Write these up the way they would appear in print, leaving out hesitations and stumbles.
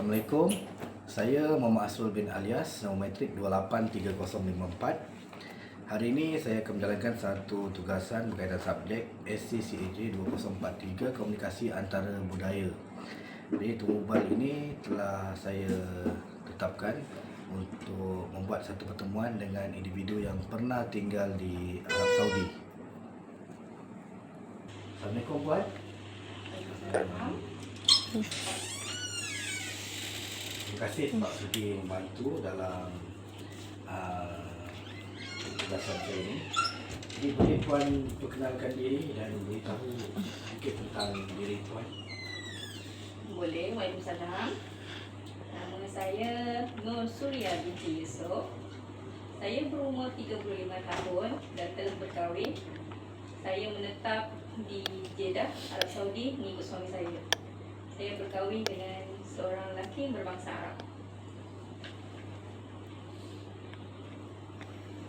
Assalamualaikum. Saya Muhammad Asrul bin Alias, nombor matrik 283054. Hari ini saya akan menjalankan satu tugasan berkaitan subjek SCCAJ 2043 Komunikasi Antara Budaya. Jadi tumubal ini telah saya tetapkan untuk membuat satu pertemuan dengan individu yang pernah tinggal di Arab Saudi. Assalamualaikum puan. Terima kasih sebab sudi membantu dalam tugasan saya ini. Jadi boleh puan perkenalkan diri dan beritahu sedikit tentang diri puan. Boleh, Waalaikumsalam. Nama saya Nur Suria binti Yusof. Saya berumur 35 tahun dan telah berkahwin. Saya menetap di Jeddah, Arab Saudi mengikut suami saya. Saya berkahwin dengan seorang lelaki berbangsa Arab.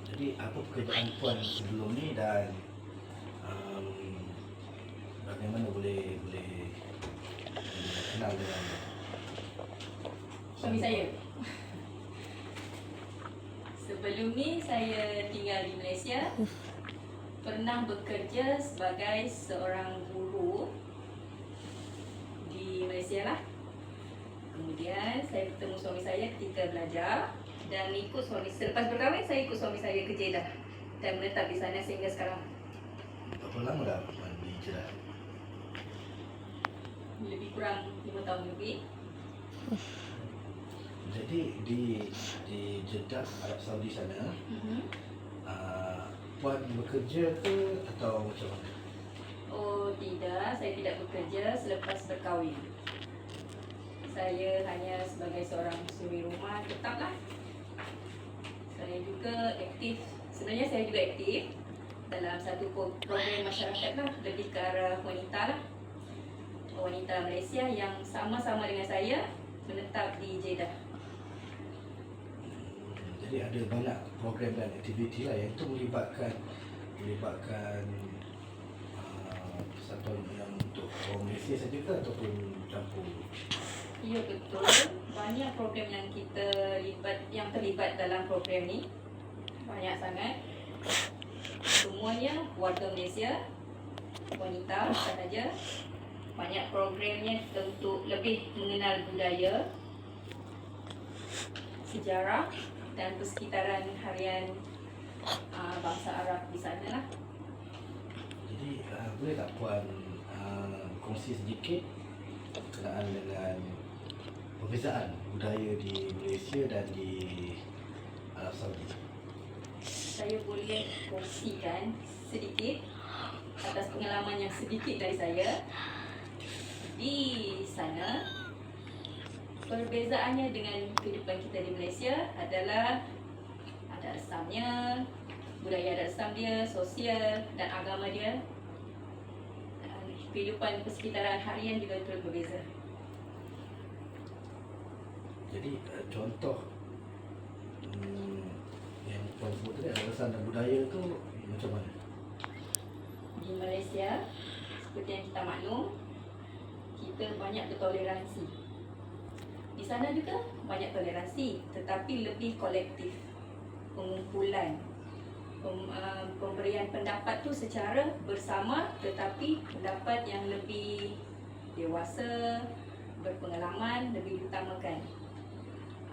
Jadi apa pekerjaan puan sebelum ni dan bagaimana boleh kenal dengan Suami saya. Sebelum ni saya tinggal di Malaysia. Pernah bekerja sebagai seorang guru di Malaysia lah. Kemudian saya bertemu suami saya ketika belajar dan ikut suami. Selepas berkahwin saya ikut suami saya ke Jeddah dan menetap di sana sehingga sekarang. berapa lama dah puan di Jeddah? Lebih kurang 5 tahun lebih. Jadi di Jeddah Arab Saudi sana puan bekerja ke atau macam mana? Oh tidak, saya tidak bekerja selepas berkahwin. Saya hanya sebagai seorang suri rumah tetaplah. Saya juga aktif, sebenarnya saya juga aktif dalam satu program masyarakat lah, lebih ke arah wanita lah. Wanita Malaysia yang sama-sama dengan saya menetap di Jeddah. Jadi ada banyak program dan aktiviti lah yang itu melibatkan persatuan yang untuk orang Malaysia saja ke ataupun campur? Ya betul, banyak program yang yang terlibat dalam program ni. Banyak sangat. Semuanya warga Malaysia, wanita sahaja. Banyak programnya untuk lebih mengenal budaya, sejarah dan persekitaran harian bangsa Arab di sana lah. Jadi boleh tak puan kongsi sedikit berkenaan dengan perbezaan budaya di Malaysia dan di Arab Saudi? Saya boleh kongsikan sedikit atas pengalaman yang sedikit dari saya. Di sana, perbezaannya dengan kehidupan kita di Malaysia adalah adat Islamnya, budaya adat Islam dia, sosial dan agama dia. Kehidupan persekitaran harian juga turut berbeza. Jadi contoh yang puan sebut tadi adat Islam dan budaya tu macam mana? Di Malaysia, seperti yang kita maklum, kita banyak bertoleransi. Di sana juga banyak toleransi, tetapi lebih kolektif. Pengumpulan, pemberian pendapat tu secara bersama, tetapi pendapat yang lebih dewasa, berpengalaman lebih diutamakan.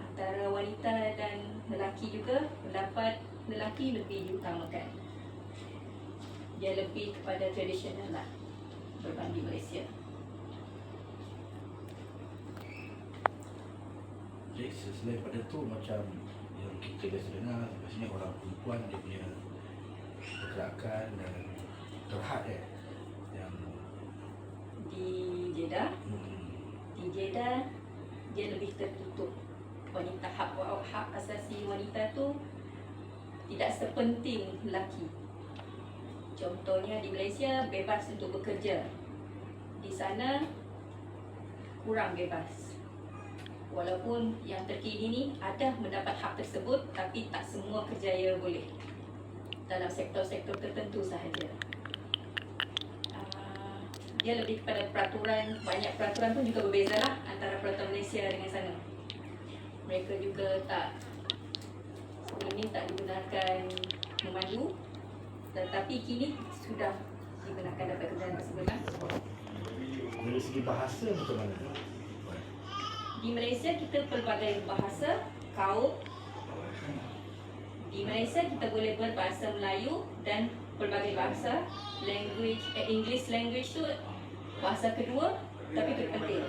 Antara wanita dan lelaki juga, pendapat lelaki lebih diutamakan. Dia lebih kepada tradisional lah berbanding Malaysia. Jadi selain pada tu macam yang kita biasa dengar, biasanya orang perempuan dia punya pergerakan dan terhad yang Di Jeddah dia lebih tertutup. Wanita, hak asasi wanita tu tidak sepenting lelaki. Contohnya di Malaysia bebas untuk bekerja. Di sana kurang bebas. Walaupun yang terkini ni ada mendapat hak tersebut, tapi tak semua kerjaya boleh. Dalam sektor-sektor tertentu sahaja. dia lebih kepada peraturan, banyak peraturan pun juga berbeza lah antara peraturan Malaysia dengan sana. Mereka juga sebelum ni tak digunakan memandu, tetapi kini sudah digunakan dalam pekerjaan tersebut lah. Dari segi bahasa macam mana? Di Malaysia kita pelbagai bahasa, kaum. Di Malaysia kita boleh berbahasa Melayu dan pelbagai bahasa. English language tu bahasa kedua tapi terpenting.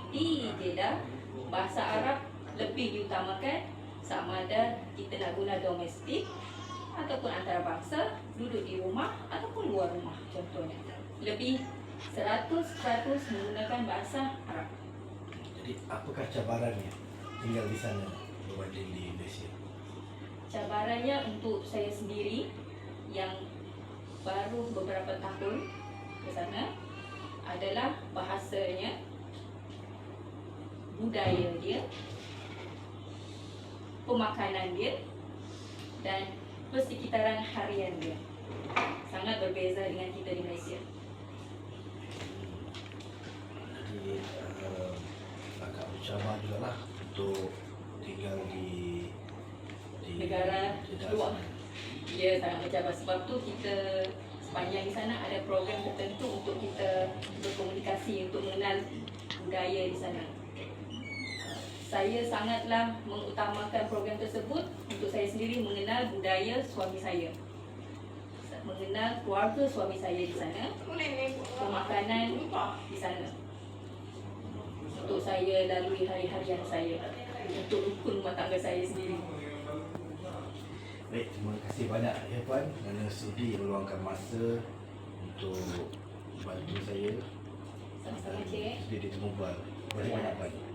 Di Jeddah, bahasa Arab lebih diutamakan, sama ada kita nak guna domestik ataupun antarabangsa, duduk di rumah ataupun luar rumah contohnya. Lebih 100% menggunakan bahasa Arab. Jadi apakah cabarannya tinggal di sana berbanding di Malaysia? Cabarannya untuk saya sendiri yang baru beberapa tahun ke sana adalah bahasanya, budaya dia, pemakanan dia dan persekitaran harian dia. Sangat berbeza dengan kita di Malaysia. Jadi agak mencabar jugalah untuk tinggal di Negara Jeddah luar. sana. Dia sangat mencabar, sebab tu kita sepanjang di sana ada program tertentu untuk kita berkomunikasi, untuk mengenal budaya di sana. Saya sangatlah mengutamakan program tersebut untuk saya sendiri mengenal budaya suami saya, mengenal keluarga suami saya di sana, pemakanan di sana, untuk saya lalui hari-harian saya, untuk rukun rumah tangga saya sendiri. Baik, terima kasih banyak ya Puan kerana sudi meluangkan masa untuk bantu saya. Sama-sama, Cik. Sudi ditemu Puan. Terima kasih banyak Puan.